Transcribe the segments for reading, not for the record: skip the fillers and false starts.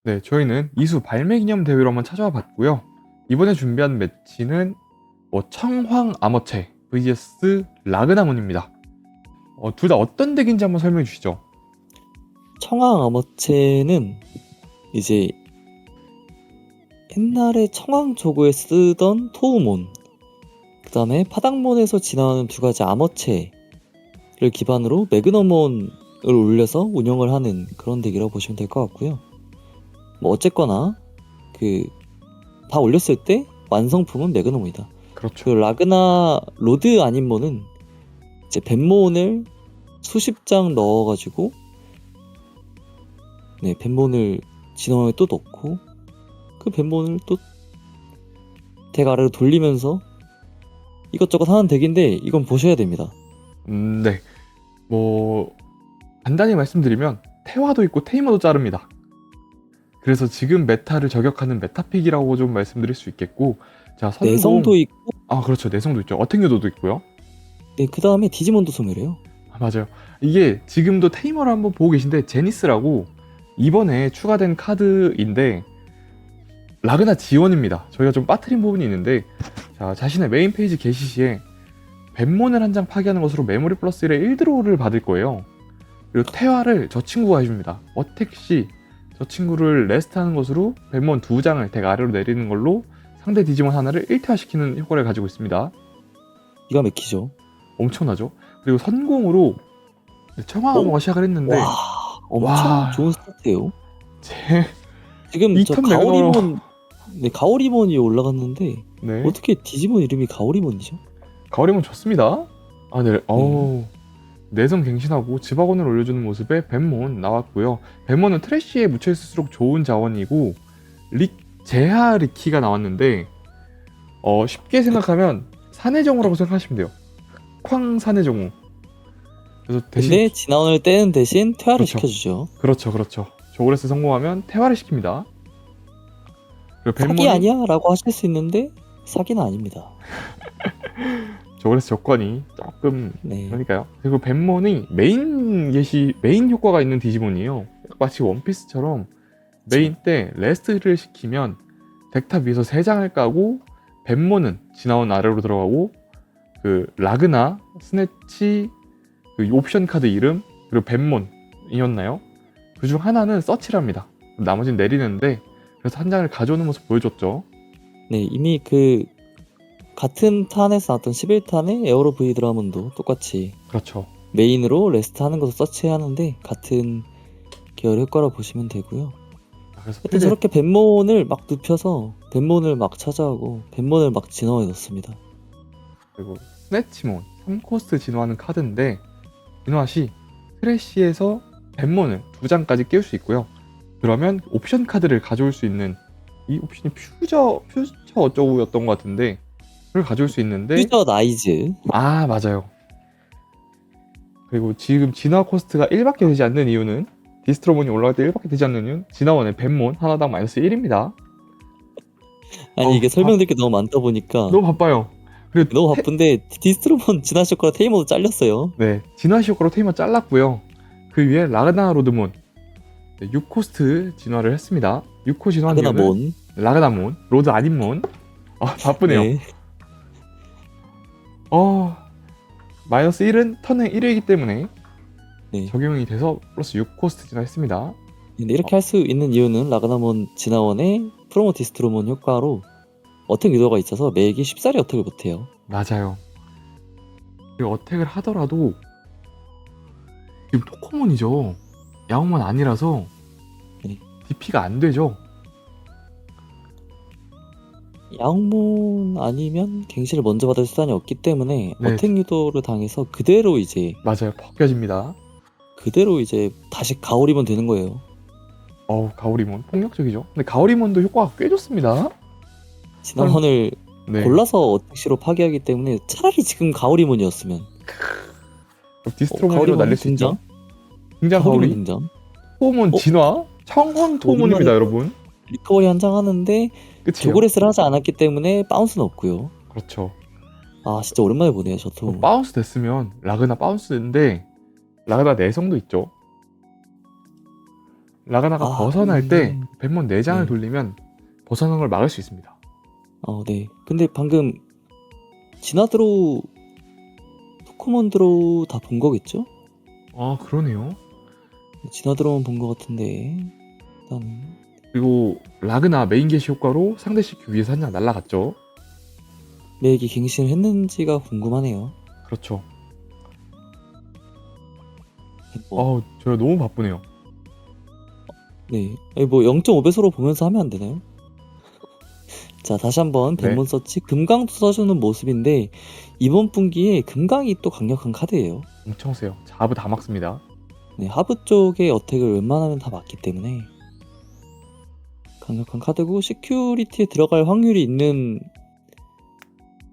네, 저희는 이수 발매 기념 대회로 한번 찾아와 봤고요. 이번에 준비한 매치는 청황 아머체 vs 라그나몬입니다. 둘 다 어떤 덱인지 한번 설명해 주시죠. 청황 아머체는 이제 옛날에 청황 조고에 쓰던 토우몬, 그 다음에 파닥몬에서 진화하는 두 가지 아머체를 기반으로 매그너몬을 올려서 운영을 하는 그런 덱이라고 보시면 될 것 같고요. 뭐 어쨌거나 다 올렸을 때 완성품은 매그너몬이다. 그렇죠. 그 라그나 로드 아닌몬은 이제 벤몬을 수십 장 넣어가지고 벤몬을 진화에 또 넣고 그 벤몬을 또 덱 아래로 돌리면서 이것저것 하는 덱인데 이건 보셔야 됩니다. 네. 간단히 말씀드리면 태화도 있고 테이머도 자릅니다. 그래서 지금 메타를 저격하는 메타픽이라고 좀 말씀드릴 수 있겠고, 자, 선공. 내성도 있고, 그렇죠. 내성도 있죠. 어택유도도 있고요. 그 다음에 디지몬도 소멸해요. 맞아요. 이게 지금도 테이머를 한번 보고 계신데 제니스라고 이번에 추가된 카드인데 라그나 지원입니다. 저희가 좀 빠뜨린 부분이 있는데, 자, 자신의 메인 페이지 게시 시에 벤몬을 한 장 파괴하는 것으로 메모리 플러스 1의 1드로우를 받을 거예요. 그리고 태화를 저 친구가 해줍니다. 어택 시 저 친구를 레스트하는 것으로 벤몬 2장을 덱 아래로 내리는 걸로 상대 디지몬 하나를 1태화시키는 효과를 가지고 있습니다. 기가 막히죠. 엄청나죠? 그리고 선공으로 청황아모가 시작을 했는데 와, 엄청 와. 좋은 스타트예요. 제 지금 저 이턴 매그너로. 가오리몬, 가오리몬이 올라갔는데 네. 어떻게 디지몬 이름이 가오리몬이죠? 가오리몬 좋습니다. 네. 내성 갱신하고 지박원을 올려주는 모습에 벤몬 나왔고요. 벤몬은 트래쉬에 묻혀있을수록 좋은 자원이고 제하 리키가 나왔는데 쉽게 생각하면 산해정우라고 생각하시면 돼요. 쾅 산해정우. 그래서 대신 근데 진화원을 떼는 대신 퇴화를 그렇죠. 시켜주죠. 그렇죠. 조그레스 성공하면 퇴화를 시킵니다. 그리고 사기 아니야? 라고 하실 수 있는데 사기는 아닙니다. 조그레스 조건이 조금 네. 그러니까요. 그리고 벤몬이 메인 효과가 있는 디지몬이에요. 마치 원피스처럼 메인 때 레스트를 시키면 덱탑 위에서 3장을 까고 벤몬은 진화원 아래로 들어가고 그 라그나, 스네치, 그 옵션 카드 이름 그리고 벤몬이었나요? 그 중 하나는 서치랍니다. 나머지는 내리는데 그래서 한 장을 가져오는 모습 보여줬죠. 네, 이미 같은 탄에서 나왔던 11탄의 에어로 V 드라몬도 똑같이 그렇죠. 메인으로 레스트 하는 것을 서치하는데 같은 계열 효과라고 보시면 되고요. 그래서 하여튼 저렇게 벤몬을 막 눕혀서 벤몬을 막 찾아오고 벤몬을 막 진화해 넣습니다. 그리고 스네치몬 3코스트 진화하는 카드인데 진화 시 트래쉬에서 벤몬을 2장까지 끼울 수 있고요. 그러면 옵션 카드를 가져올 수 있는 이 옵션이 퓨처 어쩌고였던 것 같은데 그걸 가져올 수 있는데 퓨저 나이즈. 맞아요. 그리고 지금 진화 코스트가 1밖에 되지 않는 이유는 디스트로몬이 올라갈 때 1밖에 되지 않는 이유는 진화원의 벤몬 하나당 마이너스 1입니다. 아니 이게 설명드릴 게 너무 많다 보니까 너무 바빠요. 그리고 너무 바쁜데 디스트로몬 진화 효과로 테이머도 잘렸어요. 네, 진화 효과로 테이머 잘랐고요. 그 위에 라그나 로드몬 6코스트 진화를 했습니다. 6코 진화한 이유는 라그나몬. 라그나몬, 로드 아닌몬. 바쁘네요. 네. 마이너스 1은 턴의 1회이기 때문에 네. 적용이 돼서 플러스 6코스트 진화했습니다. 근데 이렇게 할 수 있는 이유는 라그나몬 진화원의 프로모 디스트로몬 효과로 어택 유도가 있어서 매기 쉽사리 어택을 못해요. 맞아요. 그리고 어택을 하더라도 지금 토커몬이죠. 야옹몬 아니라서 네. DP가 안 되죠. 야옹몬 아니면 갱신을 먼저 받을 수단이 없기 때문에 네. 어택 유도를 당해서 그대로 이제 벗겨집니다. 다시 가오리몬 되는 거예요. 가오리몬 폭력적이죠. 근데 가오리몬도 효과가 꽤 좋습니다. 진화원을 네. 골라서 어택시로 파괴하기 때문에 차라리 지금 가오리몬이었으면 디스트로몬으로 날릴 수 있죠. 등장 가오리몬 가오리. 등장. 토몬 진화. 청황 토몬입니다, 여러분. 리커버리 한 장 하는데 끝이에요. 조그레스를 하지 않았기 때문에 바운스는 없고요. 그렇죠. 진짜 오랜만에 보네요, 저도. 바운스 됐으면 라그나 바운스인데 라그나 내성도 있죠. 라그나가 아, 벗어날 때 벤몬 4장을 네. 돌리면 벗어나는 걸 막을 수 있습니다. 네. 근데 방금 진화드로우, 포크몬드로우 다 본 거겠죠? 아, 그러네요. 진화드로우는 본 거 같은데 일단은 그리고 라그나 메인 게시 효과로 상대 CQ 위에서 한 장 날라갔죠. 맥이 갱신을 했는지가 궁금하네요. 그렇죠. 뭐, 저 너무 바쁘네요. 네. 아니, 뭐 0.5배속으로 보면서 하면 안 되나요? 자, 다시 한번 네. 벤몬 서치 금강도 써주는 모습인데 이번 분기에 금강이 또 강력한 카드예요. 엄청 세요. 자부 다 막습니다. 네, 하부 쪽의 어택을 웬만하면 다 막기 때문에 강력한 카드고 시큐리티에 들어갈 확률이 있는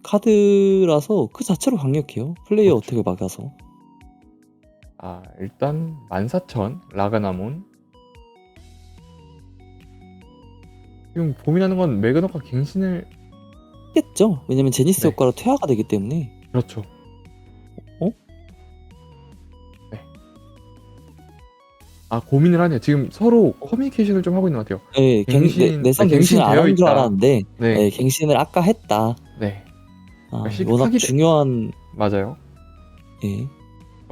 카드라서 그 자체로 강력해요. 플레이어 그렇죠. 어택을 막아서. 일단 14,000 라가나몬. 지금 고민하는 건 매그너가 갱신을 겠죠? 왜냐면 제니스 네. 효과로 퇴화가 되기 때문에. 그렇죠. 어? 네. 고민을 하네요. 지금 서로 커뮤니케이션을 좀 하고 있는 것 같아요. 네, 내성 갱신 갱신을 안 되어 한 줄 있다. 알았는데 네. 네, 갱신을 아까 했다. 네. 워낙 타깃- 중요한 맞아요. 예.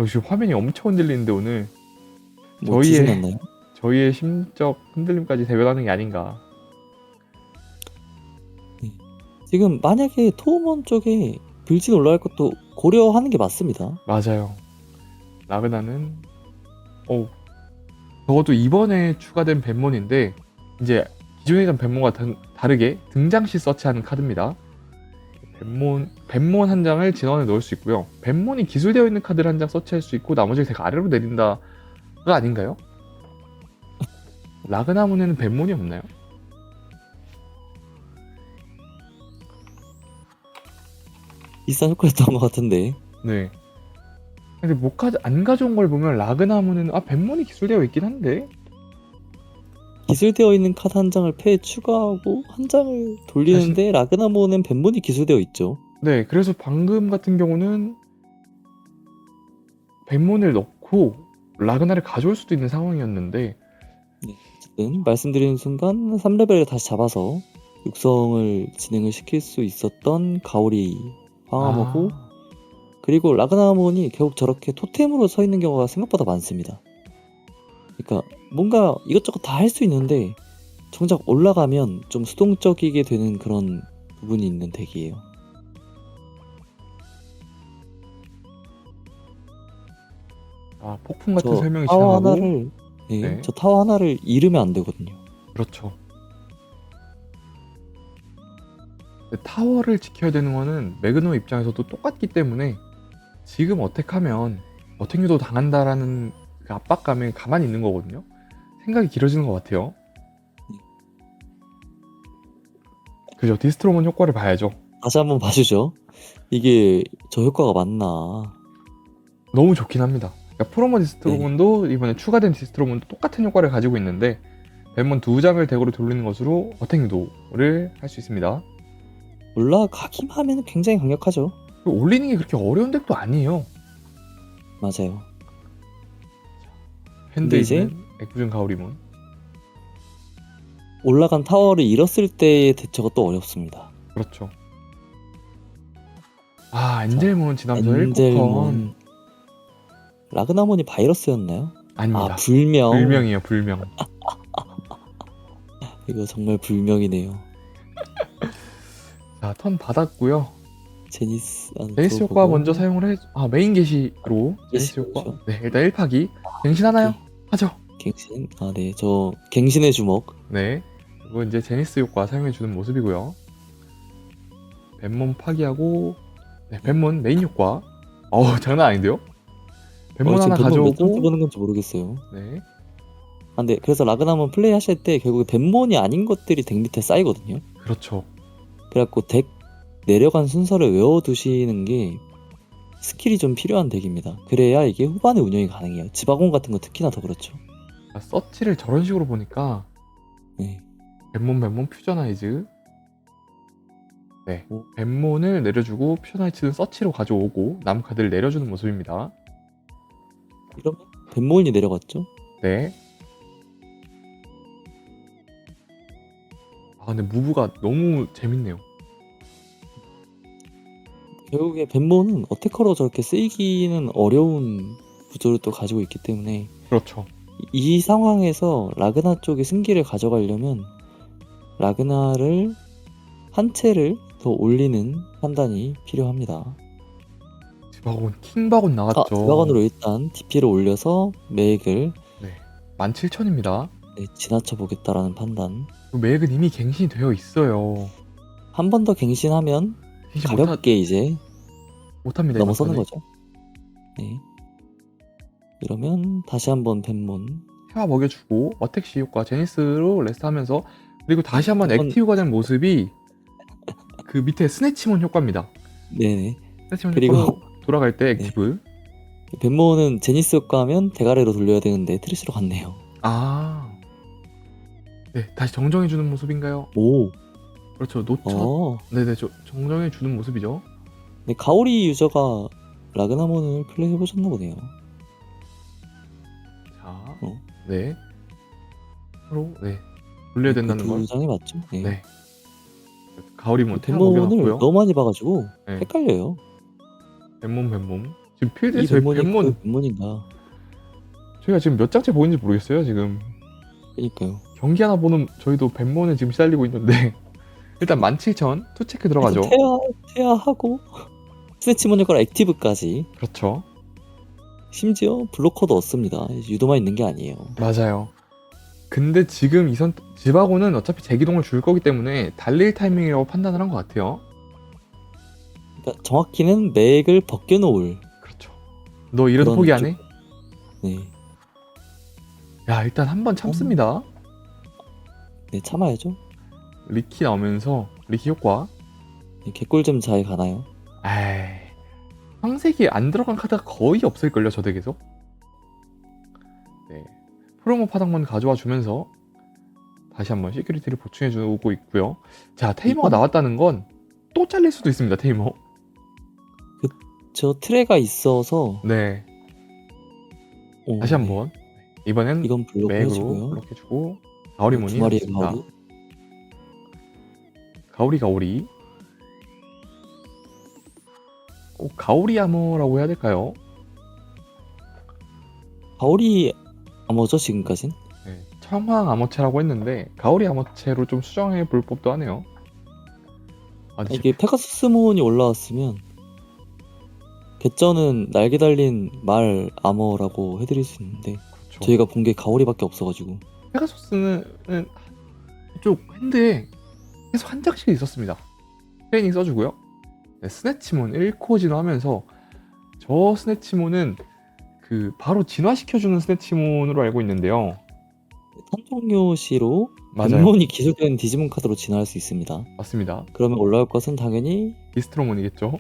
지금 화면이 엄청 흔들리는데 오늘 뭐 저희의- 지진 났나요? 저희의 심적 흔들림까지 대변하는 게 아닌가. 지금 만약에 토우몬 쪽에 빌진 올라갈 것도 고려하는 게 맞습니다. 맞아요. 라그나는 적어도 이번에 추가된 벤몬인데 이제 기존에 있던 벤몬과 다르게 등장 시 서치하는 카드입니다. 벤몬 한 장을 진원에 넣을 수 있고요. 벤몬이 기술되어 있는 카드를 한 장 서치할 수 있고 나머지를 제가 아래로 내린다가 아닌가요? 라그나문에는 벤몬이 없나요? 비싼 효과였던 것 같은데. 네. 근데 안 가져온 걸 보면 라그나문에는 벤몬이 기술되어 있긴 한데 기술되어 있는 카드 한 장을 패에 추가하고 한 장을 돌리는데 라그나모는 벤본이 기술되어 있죠. 네, 그래서 방금 같은 경우는 벤몬을 넣고 라그나를 가져올 수도 있는 상황이었는데 어쨌든 말씀드리는 순간 3레벨을 다시 잡아서 육성을 진행을 시킬 수 있었던 가오리 황하모고 그리고 라그나몬이 결국 저렇게 토템으로 서 있는 경우가 생각보다 많습니다. 그러니까 뭔가 이것저것 다 할 수 있는데 정작 올라가면 좀 수동적이게 되는 그런 부분이 있는 덱이에요. 폭풍 같은 저 설명이 타워 지나가고 하나를 네. 저 타워 하나를 잃으면 안 되거든요. 그렇죠. 근데 타워를 지켜야 되는 거는 매그너 입장에서도 똑같기 때문에 지금 어택하면 어택 유도 당한다라는 그 압박감에 가만히 있는 거거든요. 생각이 길어지는 것 같아요. 그죠? 디스트로몬 효과를 봐야죠. 다시 한번 봐주죠. 이게 저 효과가 맞나? 너무 좋긴 합니다. 그러니까 프로모 디스트로몬도 이번에 추가된 디스트로몬도 똑같은 효과를 가지고 있는데 벤몬 2장을 덱으로 돌리는 것으로 어택 유도를 할 수 있습니다. 올라가기만 하면 굉장히 강력하죠. 그리고 올리는 게 그렇게 어려운 덱도 아니에요. 맞아요. 핸드에 근데 이제 있는 애꿎은 가오리몬. 올라간 타워를 잃었을 때의 대처가 또 어렵습니다. 그렇죠. 엔젤몬 지나면서 1쿠폰 엔젤몬 라그나몬이 바이러스였나요? 아닙니다. 불명. 불명이에요, 불명. 이거 정말 불명이네요. 자, 턴 받았고요. 제니스 제니스 효과 먼저 사용을 메인 게시로 제니스 효과. 그렇죠. 네, 일단 1파기. 갱신하나요? 하죠. 갱신. 네, 저 갱신의 주먹. 네. 그리고 이제 제니스 효과 사용해주는 모습이고요. 벤몬 파기하고, 네, 벤몬 메인 효과. 장난 아닌데요? 벤몬 하나 지금 몇 장째 가져오고, 보는 건지 모르겠어요. 네. 근데 그래서 라그나몬 플레이 하실 때 결국에 벤몬이 아닌 것들이 덱 밑에 쌓이거든요. 그렇죠. 그래갖고 덱 내려간 순서를 외워두시는 게 스킬이 좀 필요한 덱입니다. 그래야 이게 후반에 운영이 가능해요. 지바공 같은 거 특히나 더 그렇죠. 서치를 저런 식으로 보니까, 네. 벤몬 퓨저나이즈. 네. 오. 벤몬을 내려주고 퓨저나이즈는 서치로 가져오고 남은 카드를 내려주는 모습입니다. 이러면 벤몬이 내려갔죠. 네. 아 근데 무브가 너무 재밌네요. 결국에 벤모는 어태커로 저렇게 쓰이기는 어려운 구조를 또 가지고 있기 때문에 그렇죠. 이 상황에서 라그나 쪽이 승기를 가져가려면 라그나를 한 채를 더 올리는 판단이 필요합니다. 디바곤 킹바곤 나왔죠. 드라건으로 일단 DP를 올려서 맥을 네. 17,000입니다. 지나쳐 보겠다라는 판단. 맥은 이미 갱신이 되어 있어요. 한 번 더 갱신하면 갱신 가볍게 이제 못합니다. 넘어서는 이번 거죠. 네. 이러면 다시 한번 벤몬. 태화 먹여주고 어택시 효과 제니스로 레스트하면서 그리고 다시 한번 이건- 액티브가 된 모습이 그 밑에 스네치몬 효과입니다. 네네. 스네치몬 그리고- 효과로 돌아갈 때 액티브. 벤몬은 제니스 효과하면 대가리로 돌려야 되는데 트래쉬로 갔네요. 아. 네, 다시 정정해주는 모습인가요? 오. 그렇죠. 노처. 네네, 정정해주는 모습이죠. 네, 가오리 유저가 라그나몬을 플레이해보셨나 보네요. 자, 어. 네. 서로, 네. 돌려야 된다는 걸. 두 장이 맞죠? 네. 네. 가오리몬 태화 벤몬을 먹여놨고요. 너무 많이 봐가지고 네. 헷갈려요. 뱀몬. 지금 이 필드에 저희 벤몬이 뱀몬, 그 벤몬인가? 저희가 지금 몇 장째 보이는지 모르겠어요, 지금. 그러니까요. 경기 하나 보는 저희도 뱀몬에 지금 시달리고 있는데 일단 17,000 투체크 들어가죠. 태아하고 스네치몬 효과랑 액티브까지. 그렇죠. 심지어 블로커도 얻습니다. 유도만 있는 게 아니에요. 맞아요. 근데 지금 이선 지바고는 어차피 재기동을 줄 거기 때문에 달릴 타이밍이라고 판단을 한 것 같아요. 그러니까 정확히는 맥을 벗겨놓을. 그렇죠. 너 이래도 그런 포기 안 해? 네. 야 일단 한번 참습니다. 네, 참아야죠. 리키 나오면서 리키 효과. 네, 개꿀잼 잘 가나요? 에이 황색이 안 들어간 카드가 거의 없을걸요 저 덱에서. 네. 프로모 파당만 가져와 주면서 다시 한번 시큐리티를 보충해 주고 있고요. 자 테이머가 이건- 나왔다는 건 또 잘릴 수도 있습니다 테이머. 저 트레가 있어서 네. 다시 한번 이번엔 이건 블록 맥으로 해주고요. 블록해주고 가오리몬이 두 마리의 있습니다. 가오리. 가오리 꼭 가오리 아머라고 해야 될까요? 가오리 아머죠 지금까진? 네, 청황 아머체라고 했는데 가오리 아머체로 좀 수정해 볼 법도 하네요. 아, 근데 이게 페가수스 몬이 올라왔으면 개쩌는 날개 달린 말 아머라고 해드릴 수 있는데 그렇죠. 저희가 본 게 가오리밖에 없어가지고. 페가소스는 이쪽 핸드에 계속 한 장씩 있었습니다. 트레이닝 써주고요. 네, 스네치몬 1코 진화하면서 저 스네치몬은 그 바로 진화시켜주는 스네치몬으로 알고 있는데요. 탄종요시로 맞아요. 벤몬이 기술된 디지몬 카드로 진화할 수 있습니다. 맞습니다. 그러면 올라올 것은 당연히 디스트로몬이겠죠.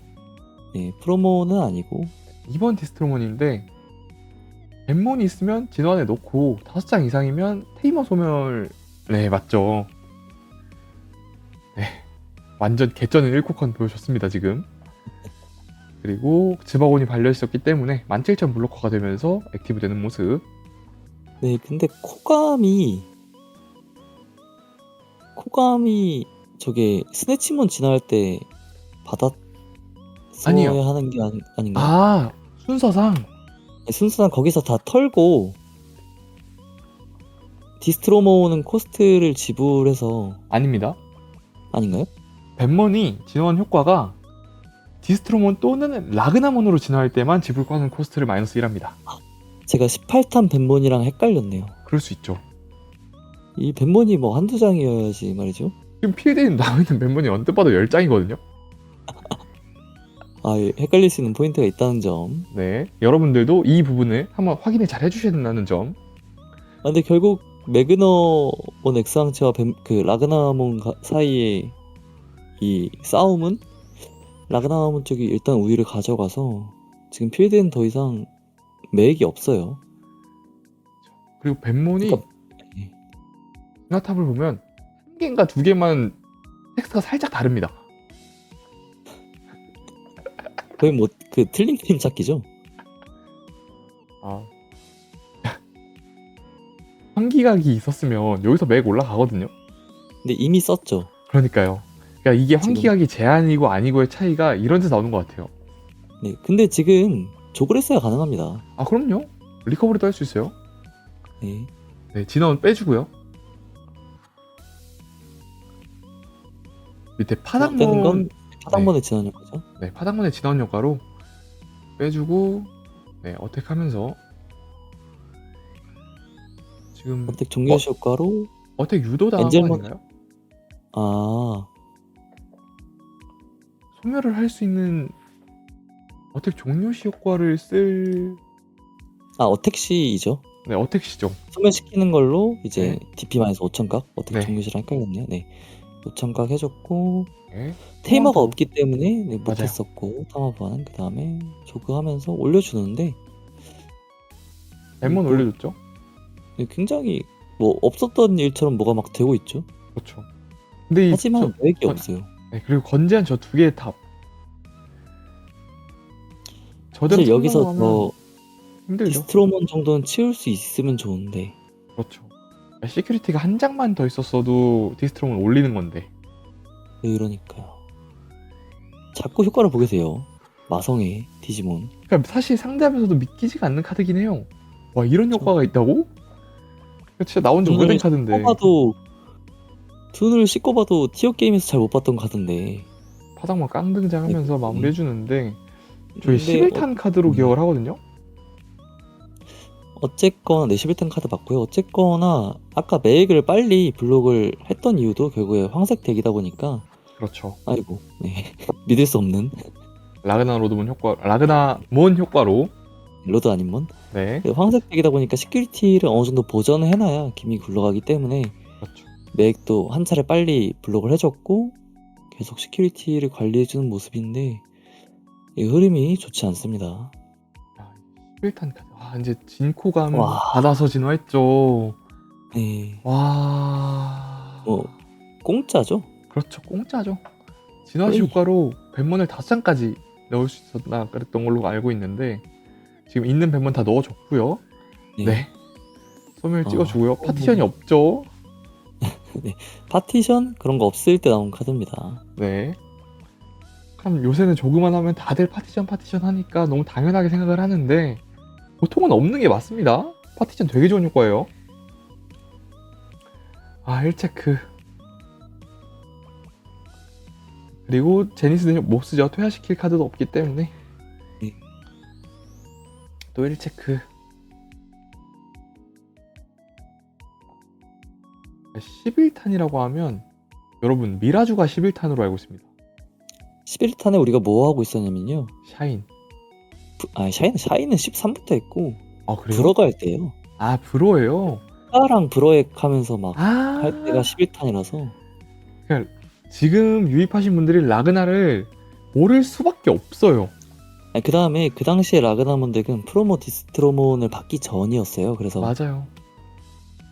프로모는 아니고 이번 디스트로몬인데 뱀몬이 있으면 진화에 놓고 5장 이상이면 테이머 소멸. 네 맞죠. 네 완전 개쩌는 1코컨 보여줬습니다 지금. 그리고 지바곤이 발려있었기 때문에 17,000 블로커가 되면서 액티브 되는 모습. 네 근데 코감이 저게 스네치몬 진화할 때 받았어야 아니요. 하는 게 아닌가요? 아 순서상 순수한 거기서 다 털고 디스트로모는 코스트를 지불해서 아닙니다. 아닌가요? 뱀몬이 진화한 효과가 디스트로몬 또는 라그나몬으로 진화할 때만 지불하는 코스트를 마이너스 1합니다. 제가 18탄 벤몬이랑 헷갈렸네요. 그럴 수 있죠. 이 벤몬이 뭐 한두 장이어야지 말이죠. 지금 필드에 나와있는 뱀몬이 언뜻 봐도 10장이거든요. 헷갈릴 수 있는 포인트가 있다는 점. 네, 여러분들도 이 부분을 한번 확인을 잘 해주셔야 된다는 점. 근데 결국 매그너몬 엑스항체와 라그나몬 사이의 이 싸움은 라그나몬 쪽이 일단 우위를 가져가서 지금 필드엔 더 이상 맥이 없어요. 그리고 뱀몬이 그러니까- 진화탑을 보면 한 개인가 두 개만 텍스트가 살짝 다릅니다. 거의 뭐 그 틀린 그림 찾기죠. 아. 환기각이 있었으면 여기서 맥 올라가거든요. 근데 이미 썼죠. 그러니까요. 그러니까 이게 지금. 환기각이 제한이고 아니고의 차이가 이런 데서 나오는 것 같아요. 네, 근데 지금 조그레스가 가능합니다. 아 그럼요. 리커버리도 할 수 있어요. 네, 네, 진화원 빼주고요. 밑에 되는 파닥몬, 건 파당번에 지나는 거죠. 네, 파닥몬의 진화원 효과로 빼주고, 네, 어택하면서 지금 선택 종료시 효과로 어택 유도 당한 거 엔젤몬- 아닌가요? 아, 소멸을 할 수 있는 어택 종료시 효과를 쓸, 어택 시이죠. 네, 어택 시죠. 소멸시키는 걸로 이제 네. DP-5,000각 어택 네. 종료시랑 헷갈렸네요. 네, 5,000각 해줬고 네. 테이머가 더. 없기 때문에 네, 맞아요. 못했었고 타마보아는 그 다음에 조그하면서 올려주는데 lem몬 이거- 올려줬죠. 네, 굉장히 뭐 없었던 일처럼 뭐가 막 되고 있죠. 그렇죠. 근데 이 하지만 맥이 건- 없어요. 네, 그리고 건재한 저 두 개의 탑. 저대로 사실 여기서 성공하면 저 힘들죠. 디스트로몬 정도는 치울 수 있으면 좋은데 그렇죠. 시큐리티가 한 장만 더 있었어도 디스트롬을 올리는 건데. 네, 그러니까요. 자꾸 효과를 보게돼요. 마성의 디지몬. 그러니까 사실 상대하면서도 믿기지가 않는 카드긴 해요. 와 이런 그렇죠. 효과가 있다고? 진짜 나온 지 오래된 카드인데. 눈을 씻고 봐도 티어 게임에서 잘 못 봤던 카드인데. 파닥만 깡등장하면서 네. 마무리해주는데 저희 근데 11탄 카드로 기억을 하거든요. 어쨌거나 네 11탄 카드 맞고요. 어쨌거나 아까 매액을 빨리 블록을 했던 이유도 결국에 황색 덱이다 보니까 그렇죠. 아이고 네 믿을 수 없는 라그나 로드몬 효과, 라그나 몬 효과로. 로드 아닌먼 네, 황색 덱이다 보니까 시큐리티를 어느 정도 보전을 해놔야 기믹이 굴러가기 때문에 그렇죠. 매액도 한 차례 빨리 블록을 해줬고 계속 시큐리티를 관리해주는 모습인데 이 흐름이 좋지 않습니다. 11탄 카드. 와 이제 진코감 와. 받아서 진화했죠. 네, 와. 뭐 공짜죠? 그렇죠. 공짜죠. 진화시 거의. 효과로 벤몬을 5장까지 넣을 수 있었나 그랬던 걸로 알고 있는데 지금 있는 벤몬 다 넣어줬고요. 네. 소멸 찍어주고요. 파티션이 없죠. 파티션 그런 거 없을 때 나온 카드입니다. 네. 그럼 요새는 조그만 하면 다들 파티션 하니까 너무 당연하게 생각을 하는데 보통은 없는 게 맞습니다. 파티션 되게 좋은 효과예요. 아 1체크. 그리고 제니스는 못 쓰죠. 퇴화시킬 카드도 없기 때문에 네. 또 1체크. 11탄이라고 하면 여러분 미라주가 11탄으로 알고 있습니다. 11탄에 우리가 뭐 하고 있었냐면요. 샤인. 샤이는 13부터 했고 아 그래요? 브러가 할 때예요. 아 브로예요. 카랑 브러액 하면서 막 할 아 때가 11탄이라서 지금 유입하신 분들이 라그나를 모를 수밖에 없어요. 그 다음에 그 당시에 라그나몬 덱은 프로모 디스트로몬을 받기 전이었어요. 그래서 맞아요.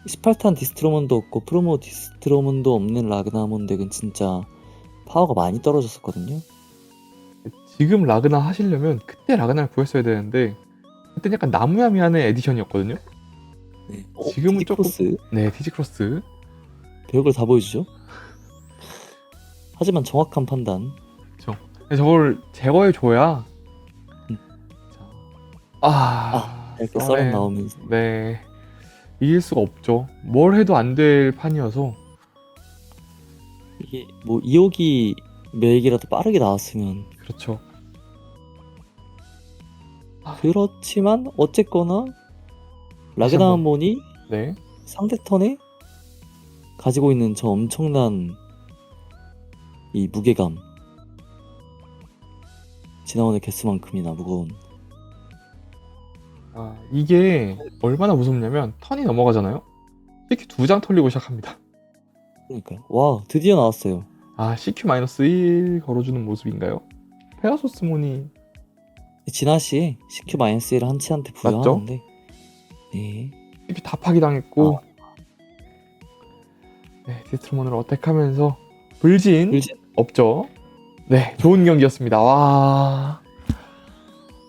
18탄 디스트로몬도 없고 프로모 디스트로몬도 없는 라그나몬 덱은 진짜 파워가 많이 떨어졌었거든요. 지금 라그나 하시려면 그때 라그나를 구했어야 되는데 그때 약간 나무야미하는 에디션이었거든요. 네. 지금은 조금- 크로스 네, 티지크로스. 별걸 다 보여주죠. 하지만 정확한 판단. 근데 저걸 제거해줘야 음. 이렇게 썰어 썰에- 나오면서 네, 이길 수가 없죠. 뭘 해도 안 될 판이어서. 이게 뭐 2호기 매액이라도 빠르게 나왔으면 그렇죠. 그렇지만 어쨌거나 라그나몬이 네, 상대 턴에 가지고 있는 저 엄청난 이 무게감 지나오는 개수만큼이나 무거운 이게 얼마나 무섭냐면 턴이 넘어가잖아요. CQ 2장 털리고 시작합니다. 그러니까요. 와 드디어 나왔어요. CQ-1 걸어주는 모습인가요? 페가소스몬이 진아씨의 CQ-1을 한치한테 부여하는데 네. CQ 다 파기당했고 네, 디스트로몬을 어택하면서 불진 없죠. 네, 좋은 경기였습니다. 와,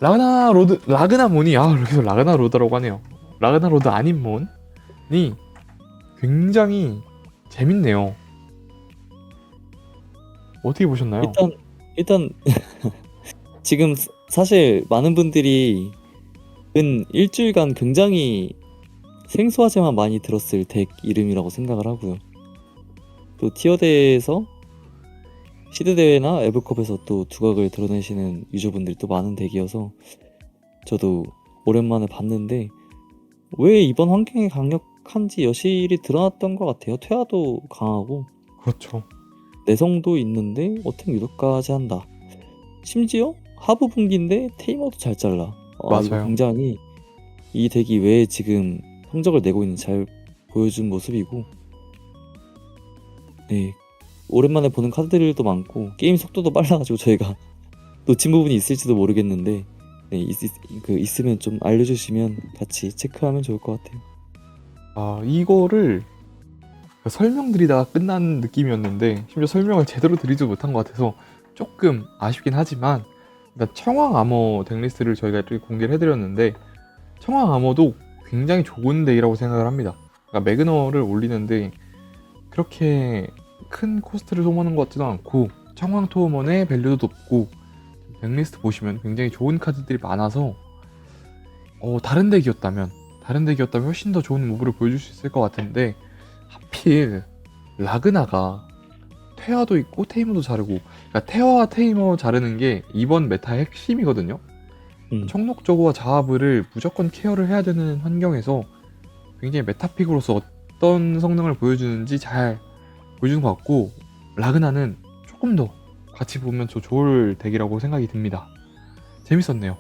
라그나몬이 여기서 라그나로드라고 하네요. 라그나로드 아닌 몬이 굉장히 재밌네요. 어떻게 보셨나요? 일단 지금 사실 많은 분들이 근 일주일간 굉장히 생소하지만 많이 들었을 덱 이름이라고 생각을 하고요. 또 티어대에서 시드대회나 에브컵에서 또 두각을 드러내시는 유저분들이 또 많은 덱이어서 저도 오랜만에 봤는데 왜 이번 환경에 강력한지 여실히 드러났던 것 같아요. 퇴화도 강하고 그렇죠. 내성도 있는데 어택 유도까지 한다. 심지어 하부 분기인데 테이머도 잘 잘라. 이거 맞아요. 굉장히 이 덱이 왜 지금 성적을 내고 있는지 잘 보여준 모습이고, 네, 오랜만에 보는 카드들도 많고 게임 속도도 빨라가지고 저희가 놓친 부분이 있을지도 모르겠는데, 네, 있으면 좀 알려주시면 같이 체크하면 좋을 것 같아요. 이거를 설명드리다가 끝난 느낌이었는데 심지어 설명을 제대로 드리지 못한 것 같아서 조금 아쉽긴 하지만, 일단 청황 아머 덱리스트를 저희가 이렇게 공개를 해드렸는데 청황 아머도 굉장히 좋은 덱이라고 생각을 합니다. 그러니까 매그너를 올리는데 그렇게 큰 코스트를 소모하는 것 같지도 않고 청황 토어먼의 밸류도 높고 덱리스트 보시면 굉장히 좋은 카드들이 많아서 다른 덱이었다면 훨씬 더 좋은 무브를 보여줄 수 있을 것 같은데, 하필 라그나가 퇴화도 있고 테이머도 자르고, 그러니까 퇴화와 테이머 자르는 게 이번 메타의 핵심이거든요. 청록저구와 자하브를 무조건 케어를 해야 되는 환경에서 굉장히 메타픽으로서 어떤 성능을 보여주는지 잘 보여주는 것 같고, 라그나는 조금 더 같이 보면 더 좋을 덱이라고 생각이 듭니다. 재밌었네요.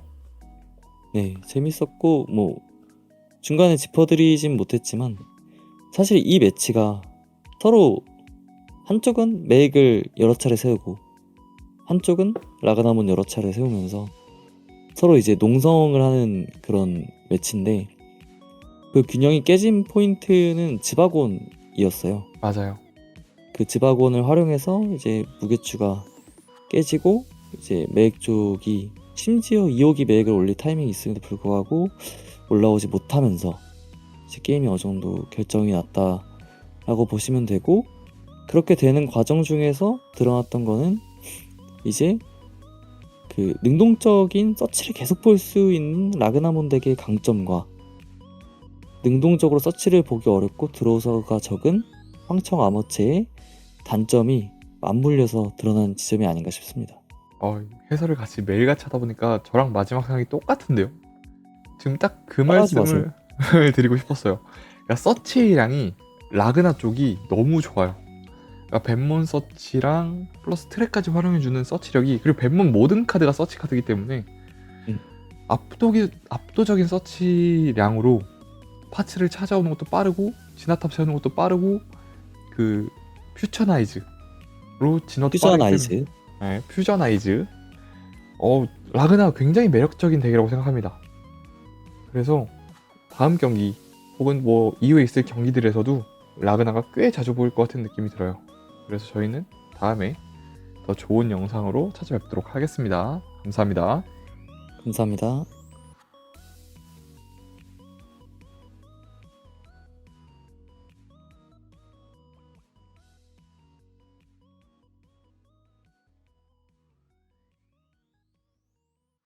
네, 재밌었고 뭐 중간에 짚어드리진 못했지만 사실 이 매치가 서로 한쪽은 맥을 여러 차례 세우고 한쪽은 라가나몬 여러 차례 세우면서 서로 이제 농성을 하는 그런 매치인데, 그 균형이 깨진 포인트는 지바곤이었어요. 맞아요. 그 지바곤을 활용해서 이제 무게추가 깨지고 이제 맥 쪽이 심지어 2호기 맥을 올릴 타이밍이 있음에도 불구하고 올라오지 못하면서 이제 게임이 어느 정도 결정이 났다라고 보시면 되고, 그렇게 되는 과정 중에서 드러났던 거는 이제 그 능동적인 서치를 계속 볼 수 있는 라그나몬 덱의 강점과 능동적으로 서치를 보기 어렵고 드로우서가 적은 황청 아머체의 단점이 맞물려서 드러난 지점이 아닌가 싶습니다. 해설을 같이 매일같이 하다 보니까 저랑 마지막 생각이 똑같은데요. 지금 딱 그 따라하지 말씀을 드리고 싶었어요. 그러니까 서치량이 라그나 쪽이 너무 좋아요. 그러니까 벤몬 서치랑 플러스 트랙까지 활용해주는 서치력이, 그리고 벤몬 모든 카드가 서치 카드이기 때문에 음. 압도적인 서치량으로 파츠를 찾아오는 것도 빠르고 진화탑 세우는 것도 빠르고, 그 퓨처나이즈로 진화도 퓨저나이즈. 네, 퓨저나이즈. 라그나 굉장히 매력적인 덱이라고 생각합니다. 그래서 다음 경기 혹은 뭐 이후에 있을 경기들에서도 라그나가 꽤 자주 보일 것 같은 느낌이 들어요. 그래서 저희는 다음에 더 좋은 영상으로 찾아뵙도록 하겠습니다. 감사합니다. 감사합니다.